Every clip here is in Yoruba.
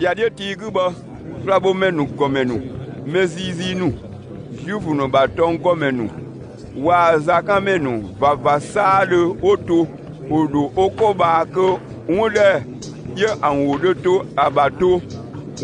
ya de tigu ba flabo menu komenu mezizi nu jufu no baton komenu wa zakamenu vavasale oto odo okoba ko wole ye anwo to abato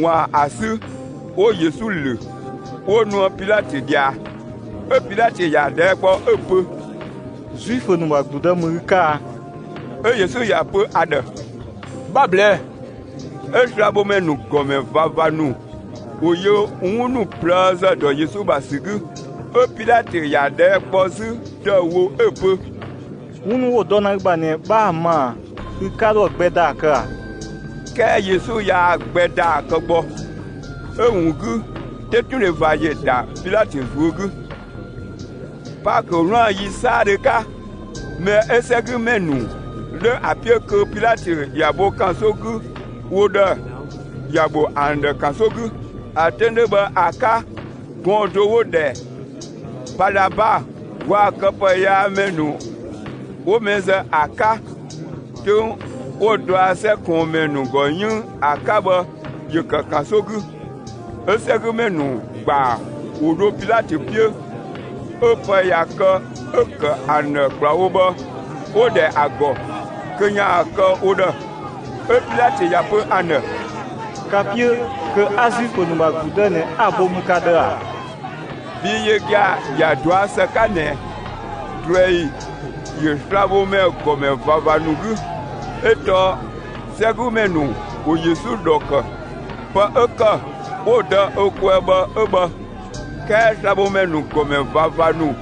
wa asu o Yesu le o nu Pilate dia e Pilate ya de po epe Juif no magbuda murika e Yesu ya pe ade bable e flabo menu come vavanu oyo unu plaza do Yesu basigu e Pilate ya de po su de wo epe unu wo dona gbane ba ma ikaro gbeda ka ke Yesu ya gbeda ka gbo ehungu tetune vaye da Pilate vugu pa ko ran yi sare ka me esegu menu le apie que Pilate yabo kansogu woda yabo ande kansogu atende ba aka gondo wode palaba wa kapa ya menu o meza aka to odo ase kon menu goyun akaba yeka kansogu esegu menu gba odo Pilate pie o pa yaka eke ane klawoba ode ago kenya ka oda e Pilate ya pe ane kapie ke Juif no magbuda ne abomukada biye ya doa sekane drei ye flavo me comme vavanugu eto segumenu o Yesu doka pa eka oda okweba eba ke flavo menu comme vavanu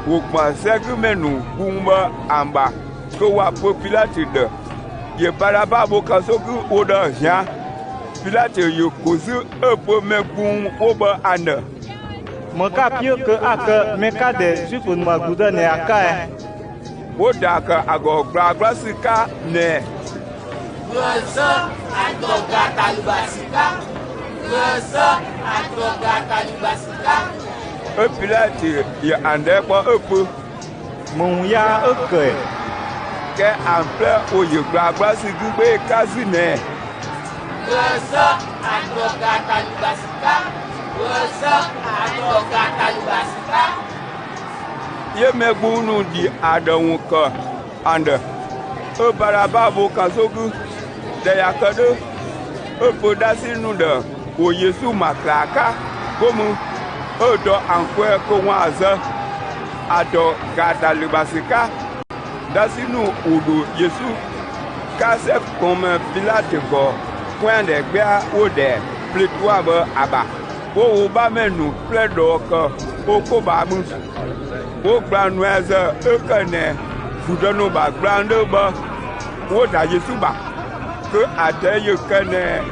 o pa segumenu kumba amba ko wa po Pilate de ye baraba boka sogu oda ja Pilate yo kozu epo megun oba ane maka pio ke aka meka de Juif no magbuda ne aka oda ka ago gbagba sika ne Rosa atoga talubasika Rosa atoga talubasika e Pilate ye ande po epo mon ya eke ke ample oye gbagba sigbe kazine Rosa atoga talubasika Rosa atoga talubasika ye megbunu di adawun ka ande o baraba bo kasogu de yakado o podasinu de o Yesu makraka komu o do ankwe ko waza ado gadalubasika dasinu odo Yesu kase comme Pilate go point de gba o de pletoa ba aba o ba menu pledo ko o ko ba mu o gba nueza e kane fudano ba grande ba o da Yesu ba ke ade ye kane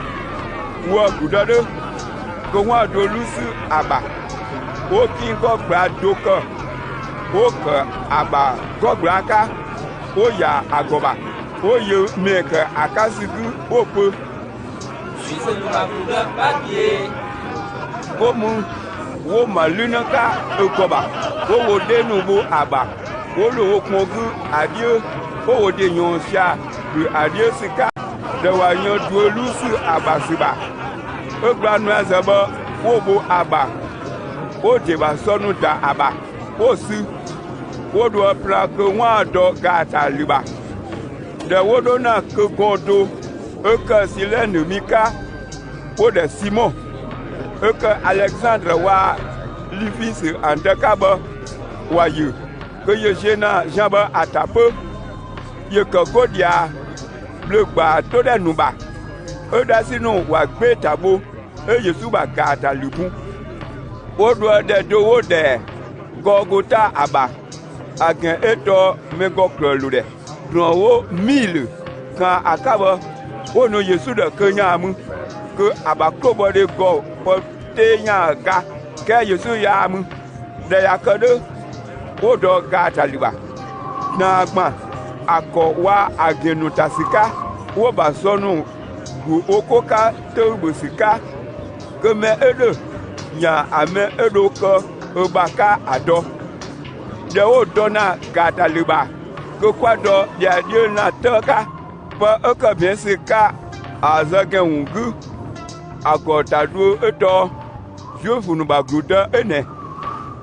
wo gudado ko wa do lusu aba o kin ko gba doka o ka aba ko gba aka o ya agoba o ye make akasigu opo Juif no magbuda papier komu wo maluna ka okoba wo denu bo aba wo lo okmogu adie wo de yonsia de adie sika de wa yon do lusu abasiba o gba nu azaba wo bo aba o de ba sonu da aba o si wo do pra ko wa do gata liba de wo do na ko godo o ka silenu mika o de Simon que Alexandre wa lifisi andekaba wa yu que ye jena jamba atape ye que kodia blegba to de nuba e dasinu wa gbe tabo e Yesu ba gata libu o do de do de Gogota aba agen eto mego klolude donwo 1000 kan akaba ono Yesu de kenyamu que abakobo de go te nya ga ke Yesu ya mu de yakado o do ga taliba na agba akọ wa agenu tasika wo ba sonu gu okoka to gbosika ke me edo nya ame edo ko obaka ado de o dona ga taliba ko kwado dia dio na toka pa oko bien sika azagengu agotadu eto Juifu nu ba gluda ene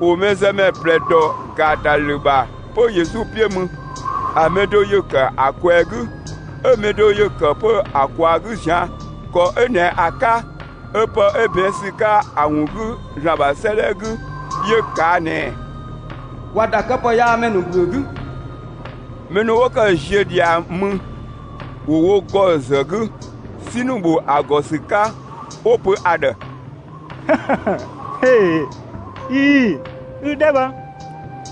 o mezeme pledo gataluba po Yesu piemu amedo yoka akwegu emedo yoka po akwagu jan ko ene aka epo ebesika awugu rabaselegu yoka ne wadaka po ya menu glugu menu woka jedia mu wo gozegu sinubu agosika opo ada Hey, udeba.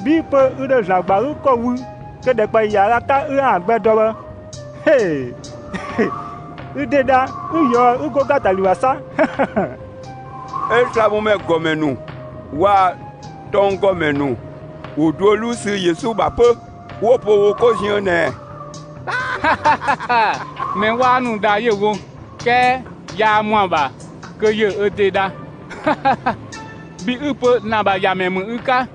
Bi pe ude jagbaru ko wu ke de pa yara ta agbedo ba. Hey. Udeda, uyo ugo gataliwasa. Etrabu me gomenu wa ton gomenu odolu si Yesu ba pe wo po wo ko jin ne. Me wa nu da ye wo ke ya mo ba ke ye ededa. Bi upo na ba ya memu uka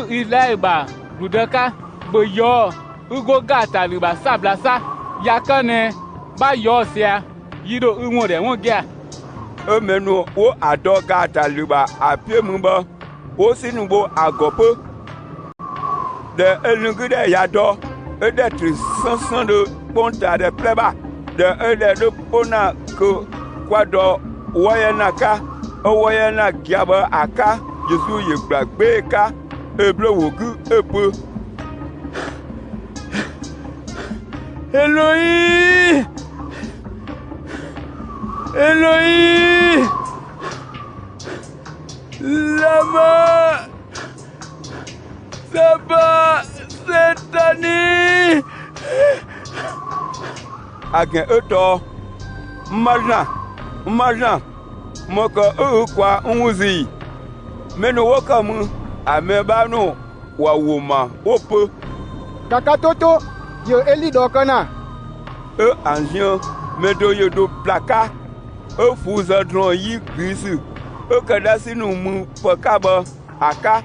ile ba budaka bo yo ugo gata li ba sablasa ya kane ba yo sia yido unwo de won ge Emenu wo ado gata li ba apie mu ba wo sinu bo agopo de elungude ya do ede tri sansan de ponta de pleba de ede de pona ko kwado woyenaka owoye na giaba aka Yesu ye gbagbe ka eblo wogu epo Eloi Eloi lama saba setani agen eto marna moko kwa nwuzi menu woka mu amebanu wa woma opo kaka toto yo eli dokana anjio medo yodo plaka fuza dron yi grisi kada sinu mu pakaba aka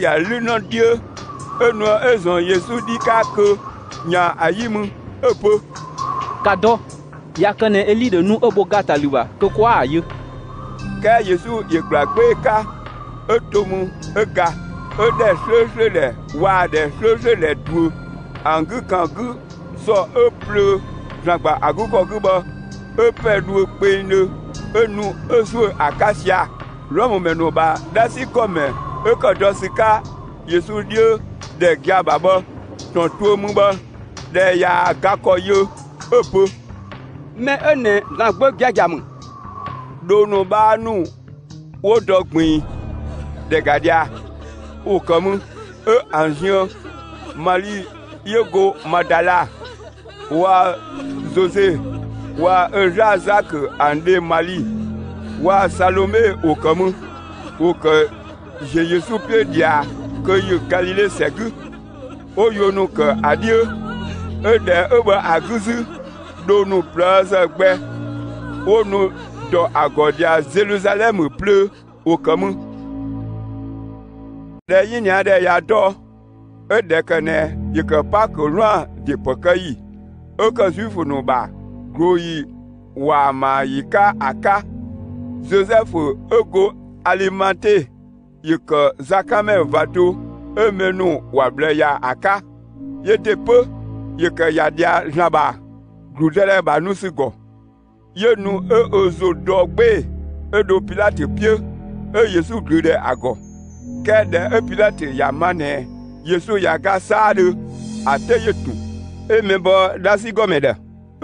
ya luna die enu ezon Yesu dika ko nya ayimu opo kado yakane eli de nu obo gataliwa to kwa ayu ka Yesu ye gbagbe ka etomu ega ode sosele wa de sosele du angu kangu so eplu jagba aguko gubo epedu penu enu esu akasia romo menuba dasi kome ekodosika Yesu dio de gia babo ton tuomu ba de ya gakoyo opo me ene na gbo giajamu donu banu wo dogbin de gadia o komu anjion mali yego madala wa José wa Razak ande mali wa Salome o komu o que Jésus peut dire que yo Galilée segu o yo no que adieu de oba aguzu donu plaza gbe o no do agodia Jérusalem pleu o komu de yinya de ya do de kane yike pak loin de pokayi ka Juifu no ba groyi wa ma yika aka Joseph ego alimenté yike zakame vado emenu wa bleya aka yete peu yike yadia jamba gludele ba nusigo yenu ozo dogbe edo Pilate pie Yesu glude ago kede Pilate yamane Yesu yaga sade ate yetu emebo dasi gomede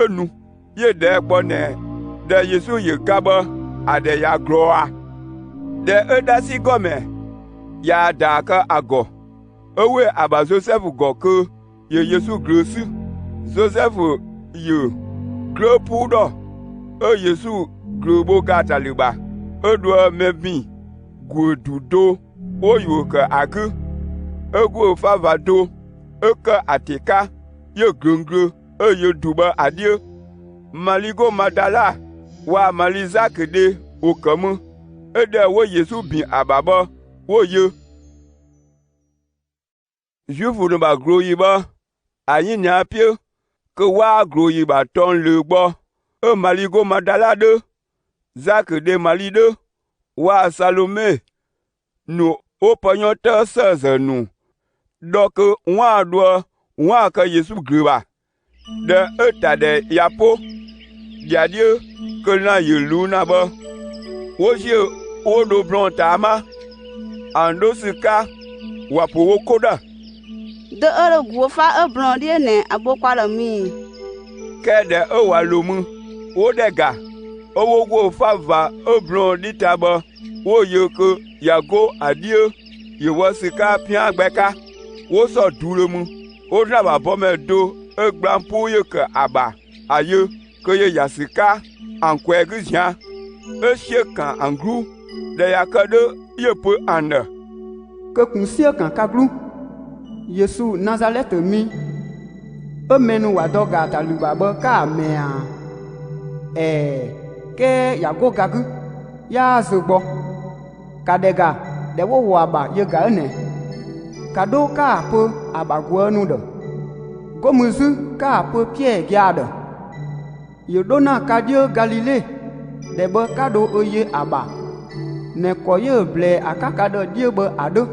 enu yede gbone de Yesu yegaba ade ya gloa de edasi gome ya daka ago owe aba Joseph goku ye Yesu grosu Joseph ye glopudo Yesu globo gataliba odo mebi gududo oyo ka agu ego favado eka atika ye grungru ye duba adie maligo madala wa maliza kede okamu ede wo Yesu bin ababa wo ye Juifu no ba groyi ba ayin nya pie ke wa groyi ba ton le gbo maligo madala de Jacques de Marie de wa Salomé nous au pognon te seze nous donc wa do wa ka Yesu griba de eta de yapo dia Dieu que na yelu na ba wo je o do blonta ando sika wa po koda de ere guofa e blondie ne abokwa la mi ke de e wa lomu o de ga o wo fa va e blondi taba wo ye ke yago adie ye wo sika pian gbeka wo so duro mu o dra ba bo me do e grampo ye ke aba aye ke ye yasika ankwe gizia e shekan angru de yakade ye pe ande ke kunsia kan kaglu Yesu Nazareth mi e menu wa doga taluba ba ka mea ke yago gagu ya zugbo kadega de wo aba ye ga ne kado ka po abagwo nu de gomuzu ka po pie giade ye dona kadio Galilée de ba kado oye aba ne koye ble akaka de die ba ado